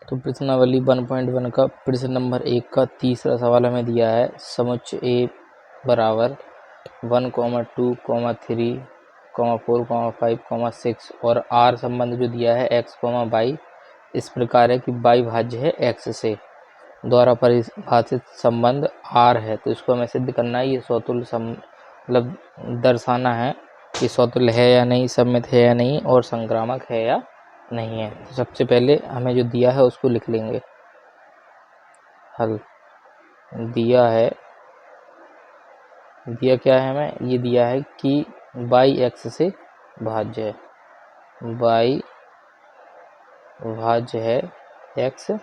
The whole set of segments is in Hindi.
तो प्रश्नावली 1.1 का प्रश्न नंबर 1 का तीसरा सवाल हमें दिया है। समुच्चय ए बराबर 1, 2, 3, 4, 5, 6 और आर संबंध जो दिया है x, y इस प्रकार है कि y भाज्य है x से द्वारा परिभाषित संबंध r है। तो इसको हमें सिद्ध करना है, ये स्वतुल्य मतलब दर्शाना है कि स्वतुल्य है या नहीं, सममित है या नहीं और संक्रामक है या नहीं है। तो सबसे पहले हमें जो दिया है उसको लिख लेंगे। हल दिया क्या है हमें, ये दिया है कि y x से भाज्य है, y भाज्य है x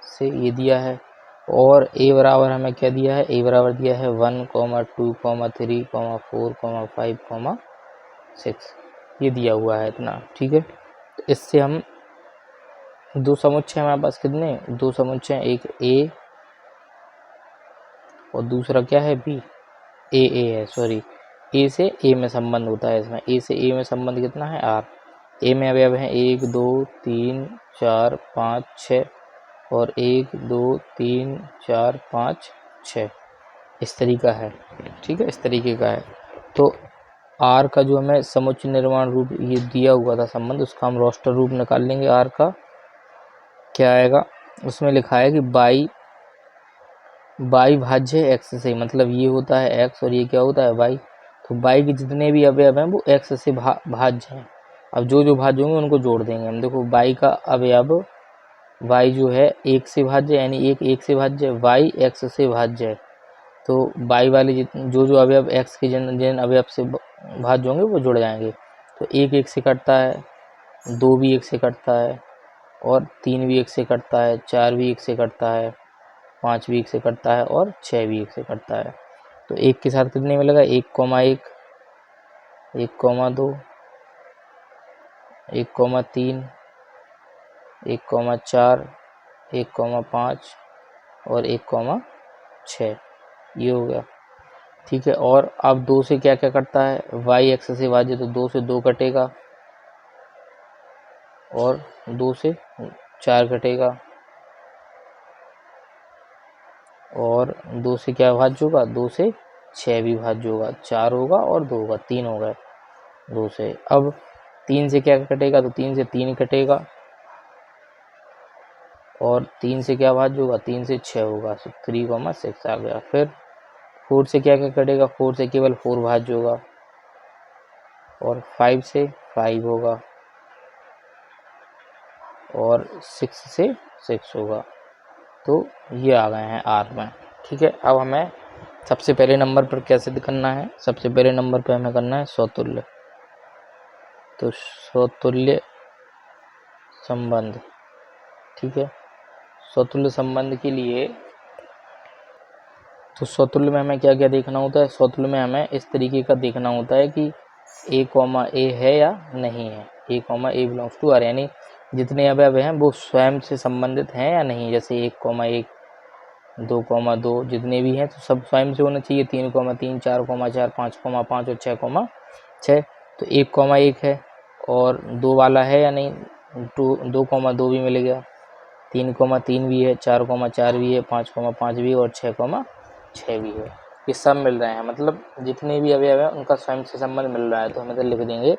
से, ये दिया है। और a बराबर हमें क्या दिया है, a बराबर दिया है 1, 2, 3, 4, 5, 6 ये दिया हुआ है इतना। ठीक है, तो इससे हम दो समुच्चय हमारे पास कितने, दो समुच्चय, एक a और दूसरा क्या है b, a है, सॉरी a से a में संबंध होता है इसमें, a से a में संबंध कितना है r। a में अवयव है 1, 2, 3, 4, 5, 6 और 1, 2, 3, 4, 5, 6 इस तरीका है। ठीक है, इस तरीके का है। तो r का जो हमें समुच्चय निर्माण रूप ये दिया हुआ था संबंध, उसका हम रोस्टर रूप निकाल लेंगे। r का क्या आएगा, उसमें लिखा है कि y भाज्य है x से, मतलब ये होता है x और ये क्या होता है y। तो y के जितने भी अवयव हैं वो x से भाज्य हैं। अब जो भाज्य होंगे उनको जोड़ देंगे हम। देखो y का अवयव y जो है 1 से भाज्य, यानी 1 से भाज्य, y x से भाज्य है। तो y वाले जो अवयव x के जिन अवयव से भाज्य होंगे वो जुड़ जाएंगे। तो 1 से कटता है, 2 भी 1 से कटता है और 3 भी 1 से कटता है, 4 भी 1 से कटता है, 5 भी 1 से कटता है और 6 भी 1 से कटता है। तो 1 के साथ कितने मिलेगा, 1, 1, 1, 2, 1, 3, 1, 4, 1, 5 और 1, 6 ये हो गया। ठीक है, और अब 2 से क्या क्या कटता है, y x से भाज्य, तो 2 से 2 कटेगा और 2 से 4 कटेगा और 2 से क्या भाज्य होगा, 2 से 6 भी भाज्य होगा, 4 होगा और 2 होगा, 3 हो गए 2 से। अब 3 से क्या कटेगा, तो 3 से 3 कटेगा और 3 से क्या भाज्य होगा, 3 से 6 होगा, 3, 6 आ गया। फिर 4 से क्या क्या कटेगा, 4 से केवल 4 भाज्य होगा और 5 से 5 होगा और 6 से 6 होगा। तो ये आ गए हैं R में। ठीक है, अब हमें सबसे पहले नंबर पर क्या सिद्ध करना है, सबसे पहले नंबर पर हमें करना है स्वतुल्य। तो स्वतुल्य संबंध, ठीक है, स्वतुल्य संबंध के लिए तो स्वतुल्य में हमें क्या क्या देखना होता है, स्वतुल्य में हमें इस तरीके का देखना होता है कि a, है या नहीं है, a, बिलोंग्स टू R, यानी जितने अवयव हैं वो स्वयं से संबंधित हैं या नहीं। जैसे 1, 2, जितने भी हैं तो सब स्वयं से होना चाहिए, 3, 3, 4, 4, 5, और 6, तो 1, है और 2 वाला है या नहीं, 2, भी मिल गया, 3, भी है, 4, भी है, 5, भी है और 6, भी है। ये सब मिल रहे हैं, मतलब जितने भी अवयव है उनका स्वयं से संबंध मिल रहा है। तो हम इधर लिख देंगे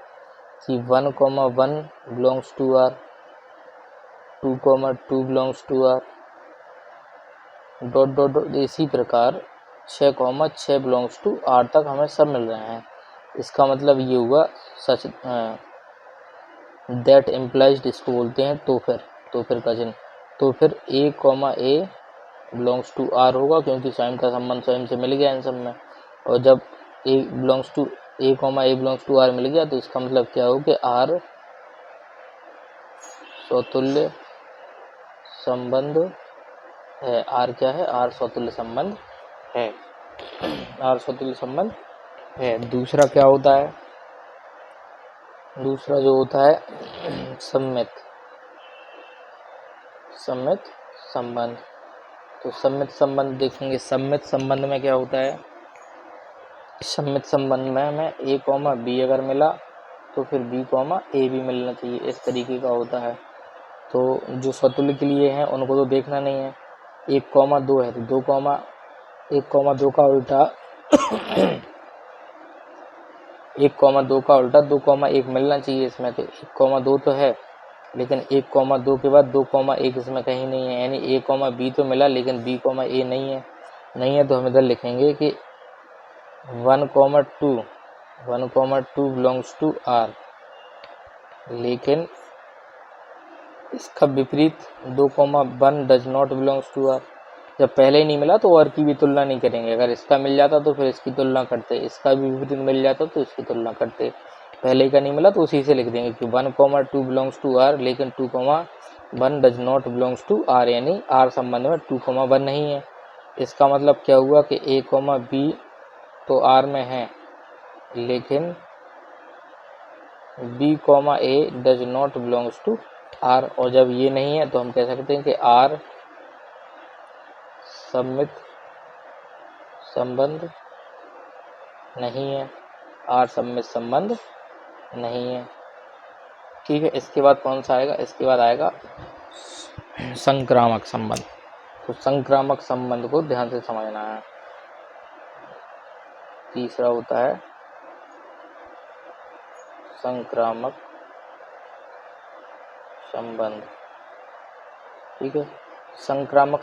कि 1, 1 belongs to R, 2, 2 belongs to R, dot इसी प्रकार 6, बिलोंग्स टू R तक हमें सब मिल रहे हैं। इसका मतलब ये हुआ सच दैट इम्प्लाइज, इसको बोलते हैं तो फिर का चिन्ह। तो फिर a, बिलोंग्स टू R होगा, क्योंकि स्वयं का संबंध स्वयं से मिल गया इन सब में। और जब a, बिलोंग्स टू R मिल गया तो इसका मतलब क्या हो कि R स्वतुल्य संबंध है। R क्या है, R स्वतुल्य संबंध है, R स्वतुल्य संबंध है। दूसरा क्या होता है, दूसरा जो होता है सम्मित संबंध। तो सम्मित संबंध देखेंगे, सम्मित संबंध में क्या होता है, सम्मित संबंध में हमें a, b अगर मिला तो फिर b, a भी मिलना चाहिए, इस तरीके का होता है। तो जो स्वतुल्य के लिए हैं उनको तो देखना नहीं है। 1,2 है तो 1,2 का उल्टा 1,2 का उल्टा 2,1 मिलना चाहिए इसमें। तो 1,2 तो है, लेकिन 1,2 के बाद 2,1 इसमें कहीं नहीं है, यानी a, b तो मिला लेकिन b, a नहीं है। तो हम इधर लिखेंगे कि 1,2 बिलोंग्स टू r, लेकिन इसका विपरीत 2,1 does not belongs to r। जब पहले ही नहीं मिला तो और की भी तुलना नहीं करेंगे। अगर इसका मिल जाता तो फिर इसकी तुलना करते, इसका भी विपरीत मिल जाता तो इसकी तुलना करते। पहले का नहीं मिला तो उसी से लिख देंगे कि 1,2 बिलोंग्स टू r, लेकिन 2,1 does not belongs to r, यानी r संबंध में 2,1 नहीं है। इसका मतलब क्या हुआ कि a, b तो r में है, लेकिन b, a does not belongs to r। और जब ये नहीं है तो हम कह सकते हैं कि r सममित संबंध नहीं है, r सममित संबंध नहीं है। ठीक है, इसके बाद कौन सा आएगा? इसके बाद आएगा संक्रामक संबंध। तो संक्रामक संबंध को ध्यान से समझना है। तीसरा होता है संक्रामक संबंध। ठीक है, संक्रामक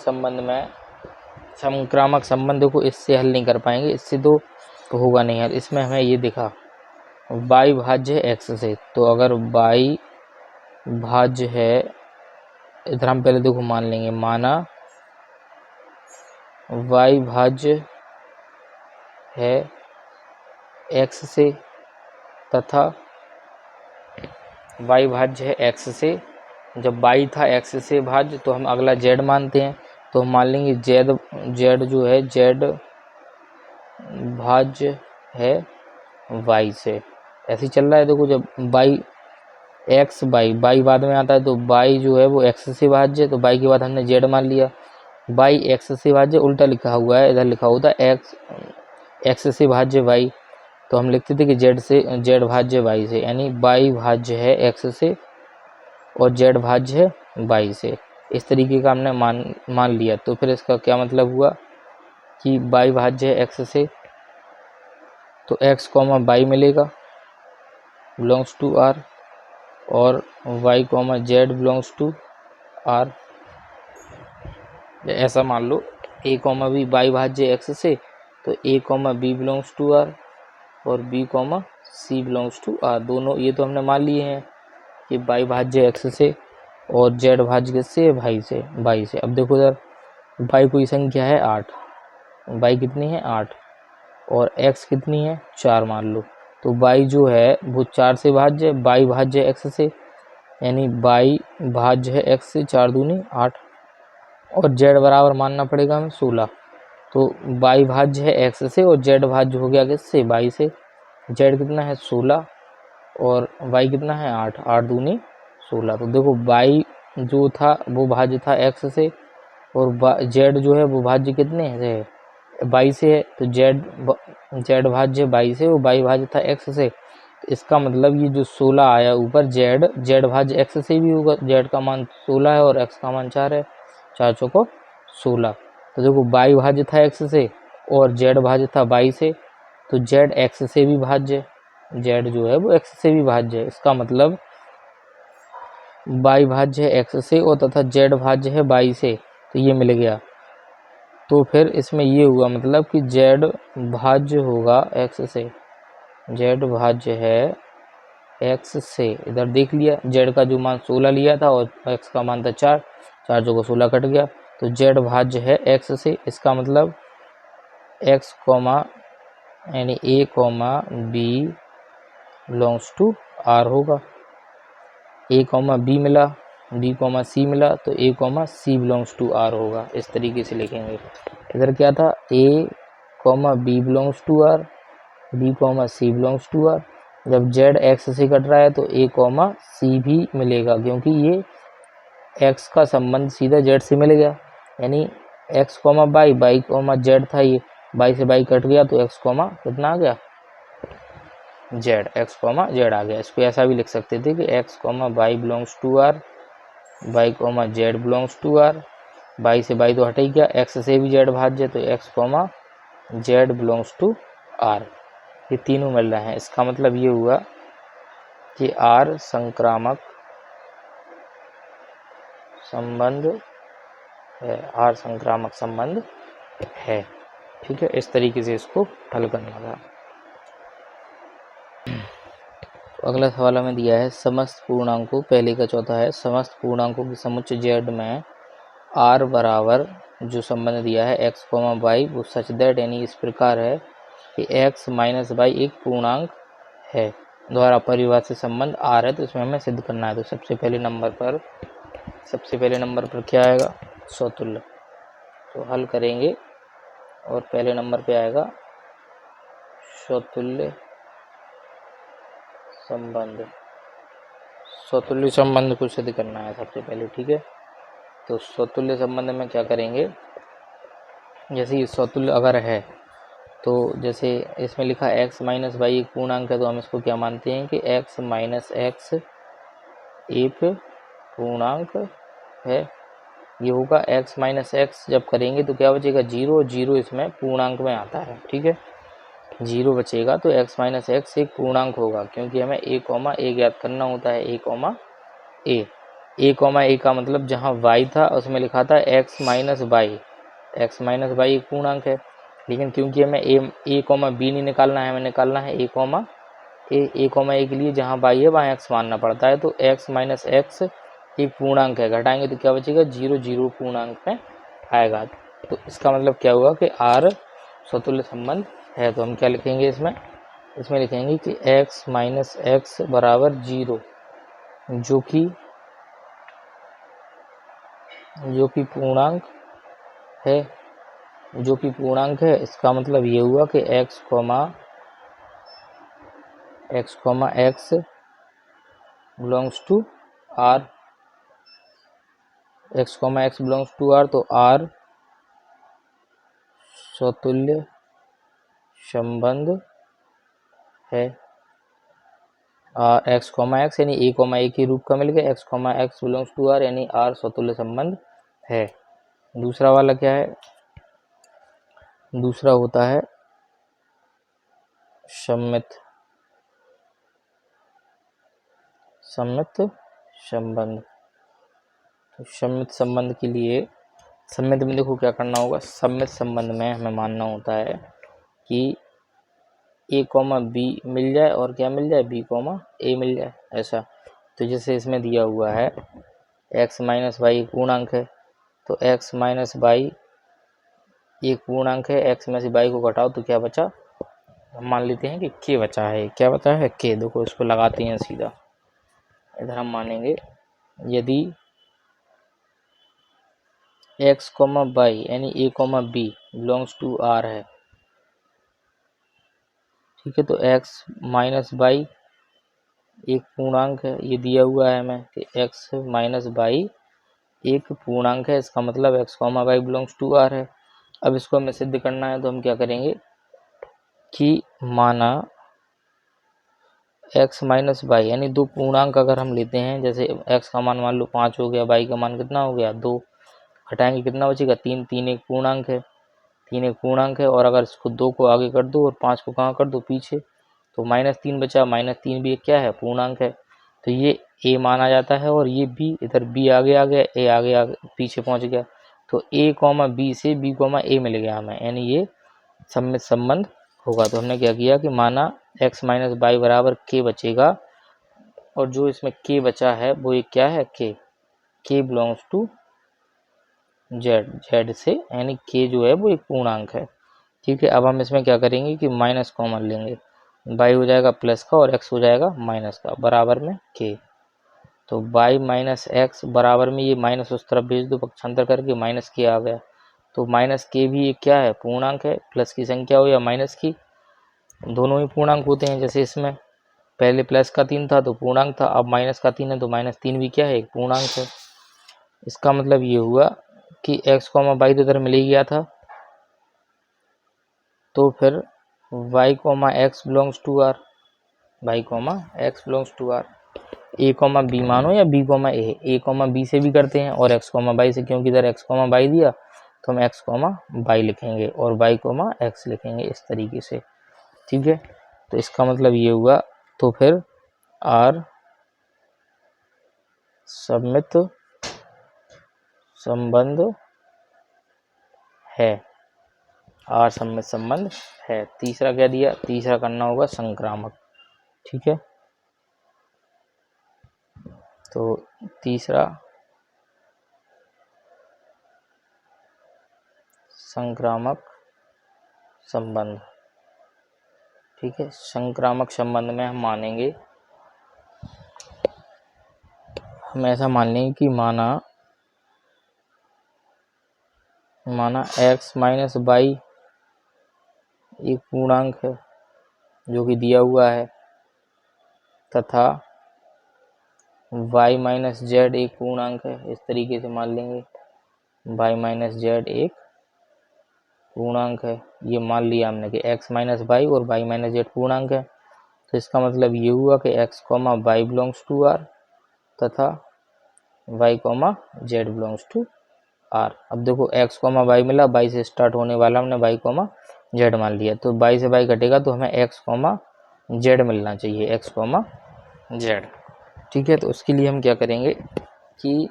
संबंध को इससे हल नहीं कर पाएंगे, इससे तो होगा नहीं हल। इसमें हमें ये दिखा y भाज्य x से, तो अगर y भाज्य है, इधर हम पहले देखो मान लेंगे, माना y भाज्य है x से तथा y भाज्य है x से। जब y था x से भाज्य तो हम अगला z मानते हैं, तो हम मान लेंगे z जो है z भाज्य है y से। ऐसे ही चल रहा है। देखो जब y बाद में आता है तो y जो है वो x से भाज्य है, तो y के बाद हमने z मान लिया। y x से भाज्य उल्टा लिखा हुआ है, इधर लिखा होता है x से भाज्य y, तो हम लिखते थे कि z भाज्य y से, यानी y भाज्य है x से और z भाज्य है y से। इस तरीके का हमने मान लिया। तो फिर इसका क्या मतलब हुआ कि y भाज्य है x से, तो x, y मिलेगा बिलोंग्स टू r, और y, z belongs to r। ऐसा मान लो a, b y भाज्य x से, तो a, b belongs to r और b, c belongs to r। दोनों ये तो हमने मान लिए हैं कि y भाज्य x से और z भाज्य किससे? y से। अब देखो इधर y कोई संख्या है 8, y कितनी है? 8, और x कितनी है? 4 मान लो। तो y जो है वो 4 से भाज्य, y भाज्य x से, यानी y भाज्य है x से, 4 दूनी 8, और z बराबर मानना पड़ेगा हमें 16। तो y भाज्य है x से और z भाज्य हो गया किससे? y से। z कितना है? 16, और y कितना है? 8, 8 दूनी 16। तो देखो y जो था वो भाज्य था x से, और z जो है वो भाज्य कितने से है? y से है। तो z भाज्य y से, वो y भाज्य था x से। तो इसका मतलब ये जो 16 आया ऊपर, z भाज्य x से भी होगा। z का मान 16 है और x का मान 4 है, 4 चौको 16। तो देखो y भाज्य था x से और z भाज्य था y से, तो z x से भी भाज्य, z जो है वो x से भी भाज्य है। इसका मतलब y भाज्य है x से और तथा z भाज्य है y से, तो ये मिल गया। तो फिर इसमें ये हुआ मतलब कि z भाज्य होगा x से, z भाज्य है x से। इधर देख लिया, z का जो मान 16 लिया था और x का मान था 4, 4 जो को 16 कट गया, तो z भाज्य है x से। इसका मतलब x, यानी a, b belongs to r होगा। a, b मिला, b, c मिला, तो a, c belongs to r होगा। इस तरीके से लिखेंगे। इधर क्या था? a, b belongs to r, b, c belongs to r। जब z x से कट रहा है तो a, c भी मिलेगा, क्योंकि ये x का संबंध सीधा z से मिल गया, यानी x, y, z था, ये y से y कट गया तो x, कितना आ गया? z, x, z आ गया। इसको ऐसा भी लिख सकते थे कि x, y belongs to r y comma Z belongs to r, y से वाई तो हट ही गया, एक्स से भी जेड भाज्य तो X comma Z belongs to R, ये तीनों मिल रहे हैं। इसका मतलब ये हुआ कि आर संक्रामक संबंध है, आर संक्रामक संबंध है। ठीक है, इस तरीके से इसको हल करना था। तो अगला सवाल हमें दिया है समस्त पूर्णांकों, पहले का चौथा है समस्त पूर्णांकों की समुच्चय जेड में आर बराबर जो संबंध दिया है एक्स कॉमा वाई वो सच दैट यानी इस प्रकार है कि एक्स माइनस वाई एक पूर्णांक है द्वारा परिभाषित संबंध आर है। तो इसमें हमें सिद्ध करना है। तो सबसे पहले नंबर पर क्या आएगा, स्वतुल्य। तो हल करेंगे और पहले नंबर पे आएगा स्वतुल्य संबंध। स्वतुल्य संबंध को सिद्ध करना है सबसे पहले। ठीक है, तो स्वतुल्य संबंध में क्या करेंगे, जैसे ये स्वतुल्य अगर है तो जैसे इसमें लिखा x माइनस वाई एक पूर्णांक है, तो हम इसको क्या मानते हैं कि x माइनस एक्स एक पूर्णांक है। ये होगा x माइनस एक्स, जब करेंगे तो क्या बचेगा 0, 0 इसमें पूर्णांक में आता है। ठीक है, 0 बचेगा तो x माइनस एक्स एक पूर्णांक होगा, क्योंकि हमें a कॉमा ए ज्ञात करना होता है, a कॉमा ए का मतलब जहाँ y था उसमें लिखा था x माइनस वाई एक पूर्णांक है, लेकिन क्योंकि हमें ए कॉमा बी नहीं निकालना है, हमें निकालना है ए कॉमा ए के लिए जहाँ y है वहाँ x मानना पड़ता है। तो x माइनस एक्स एक पूर्णांक है, घटाएंगे तो क्या बचेगा 0, 0 पूर्णांक में आएगा। तो इसका मतलब क्या हुआ कि r स्वतुल्य संबंध है। तो हम क्या लिखेंगे इसमें लिखेंगे कि x माइनस एक्स बराबर 0 जो कि पूर्णांक है। इसका मतलब ये हुआ कि x बिलोंग्स टू r, तो r स्वतुल्य संबंध है। x यानी a के रूप का मिल गया, x बिलोंग्स टू r यानी r स्वतुल्य संबंध है। दूसरा वाला क्या है, दूसरा होता है सम्मित संबंध। तो सम्मित संबंध के लिए सम्मित में देखो क्या करना होगा, सम्मित संबंध में हमें मानना होता है कि a कॉमा बी मिल जाए और क्या मिल जाए b कॉमा ए मिल जाए, ऐसा। तो जैसे इसमें दिया हुआ है x माइनस वाई एक पूर्णांक है, तो x माइनस वाई एक पूर्णांक है, x में से y को घटाओ तो क्या बचा, हम मान लेते हैं कि k बचा है। क्या बचा है, k। देखो इसको लगाते हैं सीधा, इधर हम मानेंगे यदि x कॉमा वाई यानी a comma b belongs to r है। ठीक है, तो x माइनस वाई एक पूर्णांक है, ये दिया हुआ है हमें कि x माइनस वाई एक पूर्णांक है। इसका मतलब x comma y belongs to r है। अब इसको हमें सिद्ध करना है, तो हम क्या करेंगे कि माना x माइनस वाई यानी दो पूर्णांक अगर हम लेते हैं, जैसे x का मान लो 5 हो गया, y का मान कितना हो गया 2, घटाएंगे कितना बचेगा 3, 3 एक पूर्णांक है, और अगर इसको 2 को आगे कर दो और 5 को कहाँ कर दो पीछे, तो -3 बचा, -3 भी क्या है पूर्णांक है। तो ये a माना जाता है, और ये b इधर b आगे आ गया, a आगे पीछे पहुंच गया, तो a कॉमा b से b कॉमा a मिल गया हमें, यानी ये सम्मित संबंध होगा। तो हमने क्या किया कि माना x माइनस वाई बराबर k बचेगा, और जो इसमें k बचा है वो एक क्या है k बिलोंग्स टू z से, यानी k जो है वो एक पूर्णांक है। ठीक है, अब हम इसमें क्या करेंगे कि माइनस कॉमन लेंगे, y हो जाएगा प्लस का और x हो जाएगा माइनस का, बराबर में k। तो y माइनस एक्स बराबर में ये माइनस उस तरफ भेज दो पक्षांतर करके, माइनस k आ गया। तो माइनस k भी एक क्या है पूर्णांक है, प्लस की संख्या हो या माइनस की, दोनों ही पूर्णांक होते हैं। जैसे इसमें पहले प्लस का 3 था तो पूर्णांक था, अब माइनस का 3 है तो -3 भी क्या है एक पूर्णांक है। इसका मतलब ये हुआ कि x कॉमा वाई तो इधर मिल ही गया था, तो फिर y comma x belongs to r, a comma b मानो या b comma a comma b से भी करते हैं और एक्स कॉमा वाई से, क्योंकि इधर एक्स कॉमा वाई दिया तो हम एक्स कॉमा वाई लिखेंगे और वाई कॉमा एक्स लिखेंगे इस तरीके से, ठीक है। तो इसका मतलब ये हुआ, तो फिर आर सममित संबंध है, आर सममित संबंध है। तीसरा क्या दिया, तीसरा करना होगा संक्रामक, ठीक है। तो तीसरा संक्रामक संबंध, ठीक है। संक्रामक संबंध में हम मानेंगे, हम ऐसा मान लेंगे कि माना x माइनस वाई एक पूर्णांक है जो कि दिया हुआ है, तथा y माइनस जेड एक पूर्णांक है, इस तरीके से मान लेंगे y माइनस जेड एक पूर्णांक है। ये मान लिया हमने कि x माइनस वाई और y माइनस जेड पूर्णांक है। तो इसका मतलब ये हुआ कि x comma y belongs to r तथा y comma Z belongs to r. अब देखो x कॉमा वाई मिला, y से स्टार्ट होने वाला हमने y कॉमा जेड मान लिया, तो y से y कटेगा तो हमें x कॉमा जेड मिलना चाहिए, x कॉमा जेड, ठीक है। तो उसके लिए हम क्या करेंगे कि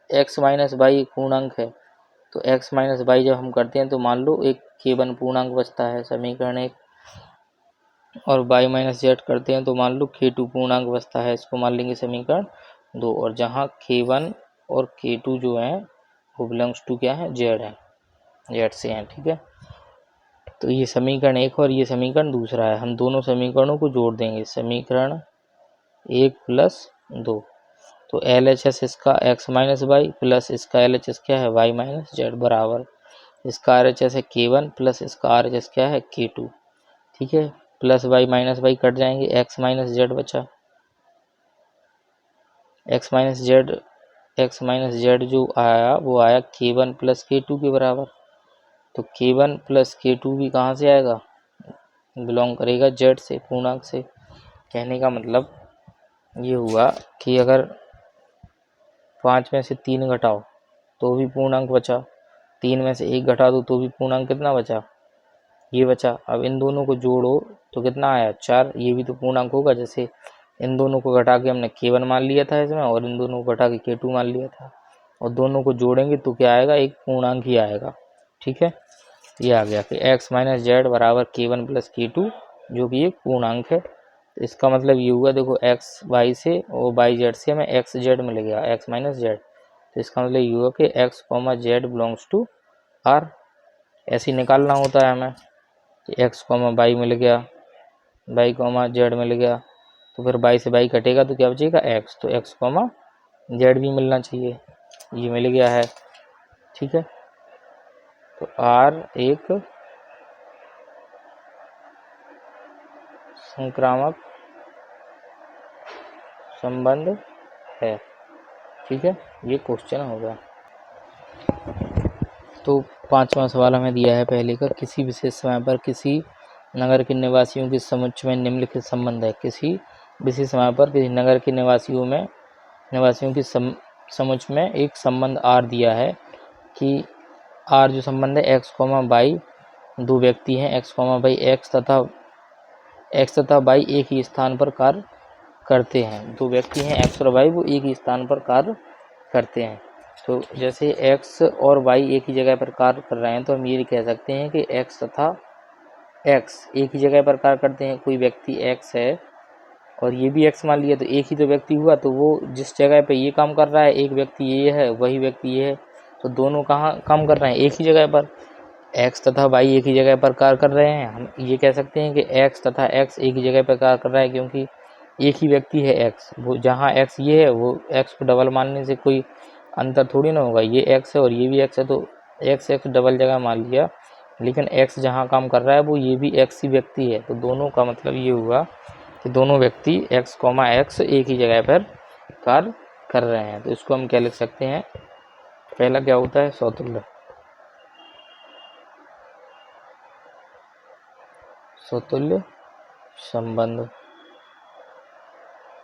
x माइनस वाई एक पूर्णांक है, तो x माइनस वाई जब हम करते हैं तो मान लो एक k1 पूर्णांक बचता है समीकरण एक, और y माइनस जेड करते हैं तो मान लो k2 पूर्णांक बचता है, इसको मान लेंगे समीकरण 2। और जहाँ k1 और k2 जो है वो बिलोंग्स टू क्या है, जेड है, जेड से हैं, ठीक है। तो ये समीकरण एक और ये समीकरण दूसरा है, हम दोनों समीकरणों को जोड़ देंगे, समीकरण 1 प्लस 2। तो LHS इसका x माइनस वाई प्लस इसका LHS क्या है y माइनस जेड बराबर, इसका RHS है k1 प्लस इसका RHS क्या है k2, ठीक है। प्लस y माइनस वाई कट जाएंगे, x माइनस जेड बचा, x माइनस जेड जो आया वो आया k1 प्लस k2 के बराबर। तो k1 प्लस k2 भी कहाँ से आएगा, बिलोंग करेगा जेड से, पूर्णांक से। कहने का मतलब ये हुआ कि अगर 5 में से 3 घटाओ तो भी पूर्णांक बचा, 3 में से 1 घटा दो तो भी पूर्णांक कितना बचा, ये बचा। अब इन दोनों को जोड़ो तो कितना आया 4, ये भी तो पूर्णांक होगा। जैसे इन दोनों को घटा के हमने k1 मान लिया था इसमें, और इन दोनों को घटा के k2 मान लिया था, और दोनों को जोड़ेंगे तो क्या आएगा, एक पूर्णांक ही आएगा, ठीक है। ये आ गया कि x माइनस जेड बराबर k1 प्लस k2 जो कि एक पूर्णांक है। तो इसका मतलब ये हुआ, देखो x y से और y z से हमें x z मिल गया, x माइनस जेड। तो इसका मतलब ये हुआ कि x comma Z belongs to r, ऐसे ही निकालना होता है हमें कि x कॉमा वाई मिल गया, y कॉमा जेड मिल गया, तो फिर y से y कटेगा तो क्या बचेगा x, तो x कॉमा जेड भी मिलना चाहिए, ये मिल गया है, ठीक है। तो R एक संक्रामक संबंध है, ठीक है। ये क्वेश्चन हो गया। तो 5वां सवाल हमें दिया है पहले का, किसी विशेष समय पर किसी नगर के निवासियों के समुच्चय में निम्नलिखित संबंध है। किसी विशेष समय पर किसी नगर के निवासियों के समुच्चय में एक संबंध आर दिया है कि आर जो संबंध है एक्स कॉमा वाई, दो व्यक्ति हैं एक्स कॉमा वाई, एक्स तथा वाई एक ही स्थान पर कार्य करते हैं। दो व्यक्ति हैं एक्स और वाई, वो एक ही स्थान पर कार्य करते हैं। तो जैसे एक्स और वाई एक ही जगह पर कार्य कर रहे हैं तो हम ये कह सकते हैं कि एक्स तथा एक्स एक ही जगह पर कार्य करते हैं। कोई व्यक्ति एक्स है और ये भी एक्स मान लिया, तो एक ही तो व्यक्ति हुआ, तो वो जिस जगह पे ये काम कर रहा है, एक व्यक्ति ये है, वही व्यक्ति ये है, तो दोनों कहाँ काम कर रहे हैं, एक ही जगह पर। एक्स तथा वाई एक ही जगह पर कार्य कर रहे हैं, हम ये कह सकते हैं कि एक्स तथा एक्स एक ही जगह पर कार्य कर रहा है, क्योंकि एक ही व्यक्ति है एक्स। वो जहाँ एक्स ये है, वो एक्स को डबल मानने से कोई अंतर थोड़ी ना होगा, ये एक्स है और ये भी एक्स है, तो एक्स एक्स डबल जगह मान लिया। लेकिन एक्स जहाँ काम कर रहा है वो ये भी एक्स ही व्यक्ति है, तो दोनों का मतलब ये हुआ कि दोनों व्यक्ति एक्स कॉमा एक्स एक ही जगह पर कार्य कर रहे हैं। तो इसको हम क्या लिख सकते हैं, पहला क्या होता है, स्वतुल्य संबंध।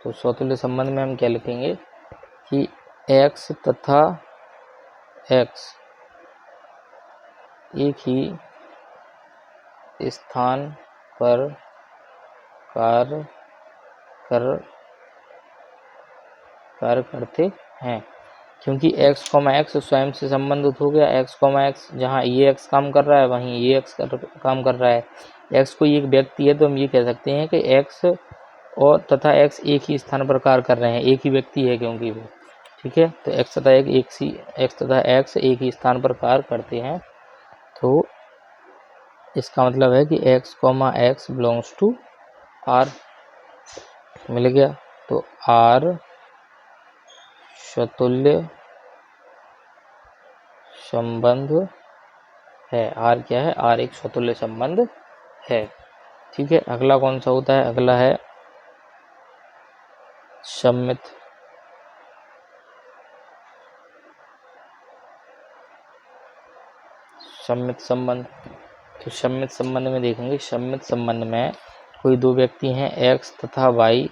तो स्वतुल्य संबंध में हम क्या लिखेंगे कि x तथा x एक ही स्थान पर कार्य करते हैं, क्योंकि x, x स्वयं से संबंधित हो गया। x, x जहाँ ये x काम कर रहा है वहीं ये x काम कर रहा है। x कोई एक व्यक्ति है तो हम ये कह सकते हैं कि x और तथा x एक ही स्थान पर कार्य कर रहे हैं, एक ही व्यक्ति है क्योंकि वो, ठीक है। तो x तथा x एक ही स्थान पर कार्य करते हैं, तो इसका मतलब है कि x, x belongs to R। मिल गया। तो R स्वतुल्य संबंध है। R क्या है? R एक स्वतुल्य संबंध है, ठीक है। अगला कौन सा होता है? अगला है सम्मित संबंध। तो सम्मित संबंध में देखेंगे, सम्मित संबंध में कोई दो व्यक्ति हैं x तथा y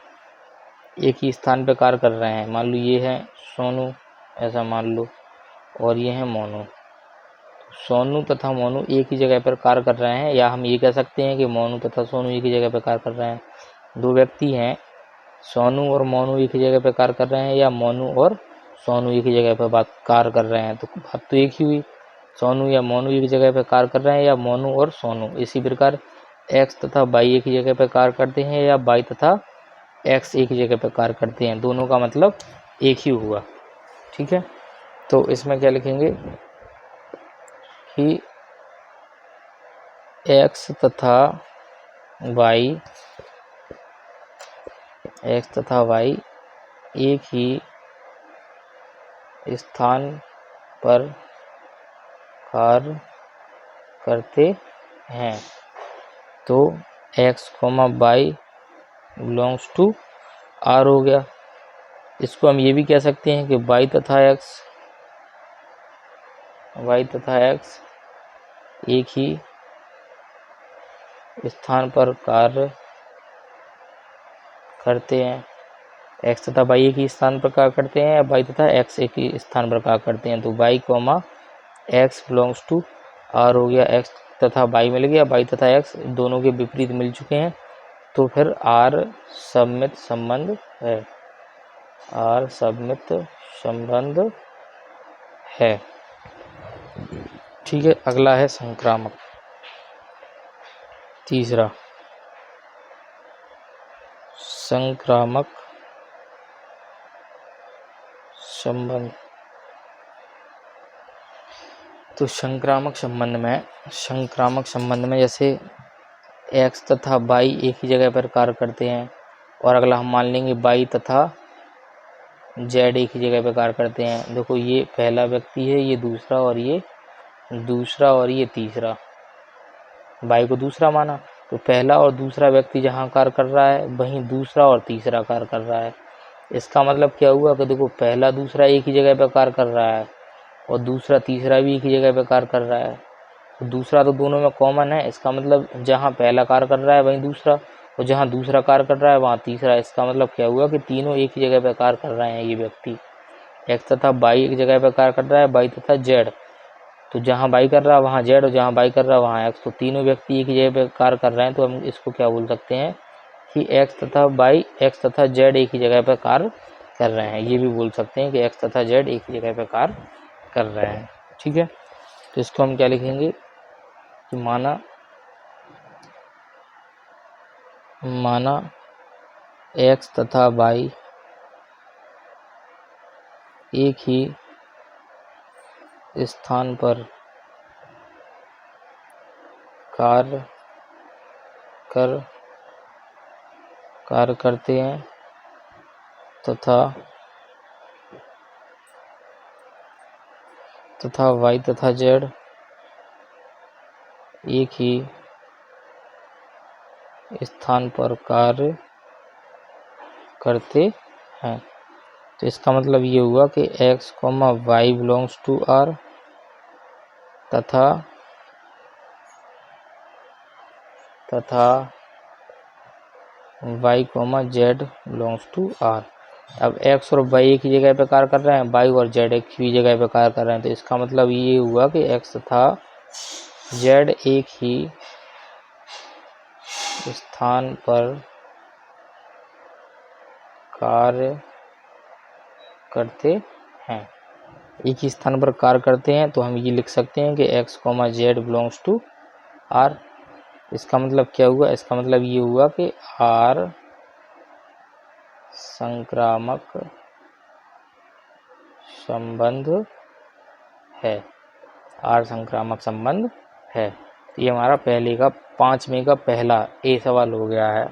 एक ही स्थान पर कार्य कर रहे हैं। मान लो ये है सोनू, ऐसा मान लो, और ये है मोनू। सोनू तथा मोनू एक ही जगह पर कार्य कर रहे हैं, या हम ये कह सकते हैं कि मोनू तथा सोनू एक ही जगह पर कार्य कर रहे हैं। दो व्यक्ति हैं, सोनू और मोनू एक ही जगह पर कार्य कर रहे हैं, या मोनू और सोनू एक ही जगह पर कार्य कर रहे हैं, तो बात तो एक ही हुई। सोनू या मोनू एक जगह पर कार्य कर रहे हैं, या मोनू और सोनू। इसी प्रकार x तथा y एक ही जगह पर कार्य करते हैं, या y तथा x एक ही जगह पर कार्य करते हैं। दोनों का मतलब एक ही हुआ, ठीक है। तो इसमें क्या लिखेंगे कि x तथा y एक ही स्थान पर कार्य करते हैं, तो x, y belongs to R हो गया। इसको हम ये भी कह सकते हैं कि y तथा x एक ही स्थान पर कार्य करते हैं। x तथा y एक ही स्थान पर कार्य करते हैं, या y तथा x एक ही स्थान पर कार्य करते हैं। तो y, x belongs to R हो गया। x तथा y मिल गया, y तथा x दोनों के विपरीत मिल चुके हैं, तो फिर R सम्मित संबंध है। R सम्मित संबंध है, ठीक है। अगला है संक्रामक। तीसरा संक्रामक संबंध। तो संक्रामक संबंध में जैसे x तथा y एक ही जगह पर कार्य करते हैं, और अगला हम मान लेंगे y तथा z एक ही जगह पर कार्य करते हैं। देखो ये पहला व्यक्ति है, ये दूसरा, और ये तीसरा। y को दूसरा माना, तो पहला और दूसरा व्यक्ति जहाँ कार्य कर रहा है वहीं दूसरा और तीसरा कार्य कर रहा है। इसका मतलब क्या हुआ कि देखो पहला दूसरा एक ही जगह पर कार्य कर रहा है, और दूसरा तीसरा भी एक ही जगह पर कार्य कर रहा है। तो दूसरा तो दोनों में कॉमन है, इसका मतलब जहाँ पहला कार्य कर रहा है वहीं दूसरा, और जहाँ दूसरा कार्य कर रहा है वहाँ तीसरा। इसका मतलब क्या हुआ कि तीनों एक ही जगह पर कार्य कर रहे हैं। ये व्यक्ति x तथा y एक जगह पर कार्य कर रहा है, y तथा z। तो जहाँ y कर रहा है वहाँ z, और जहाँ y कर रहा है वहाँ x। तो तीनों व्यक्ति एक ही जगह पर कार्य कर रहे हैं, तो हम इसको क्या बोल सकते हैं कि x तथा z एक ही जगह पर कार्य कर रहे हैं। ये भी बोल सकते हैं कि x तथा z एक ही जगह पर कार्य कर रहे हैं, ठीक है। तो इसको हम क्या लिखेंगे कि माना x तथा y एक ही स्थान पर कार्य करते हैं, तथा y तथा z एक ही स्थान पर कार्य करते हैं। तो इसका मतलब ये हुआ कि x, y belongs to R, तथा y comma Z belongs to r. अब x और y एक ही जगह पे कार्य कर रहे हैं, y और z एक ही जगह पे कार्य कर रहे हैं, तो इसका मतलब ये हुआ कि x तथा z एक ही स्थान पर कार्य करते हैं। एक ही स्थान पर कार्य करते हैं, तो हम ये लिख सकते हैं कि x comma Z belongs to r. इसका मतलब क्या हुआ? इसका मतलब ये हुआ कि आर संक्रामक संबंध है, आर संक्रामक संबंध है। तो ये हमारा पहले का 5 में का पहला ए सवाल हो गया है।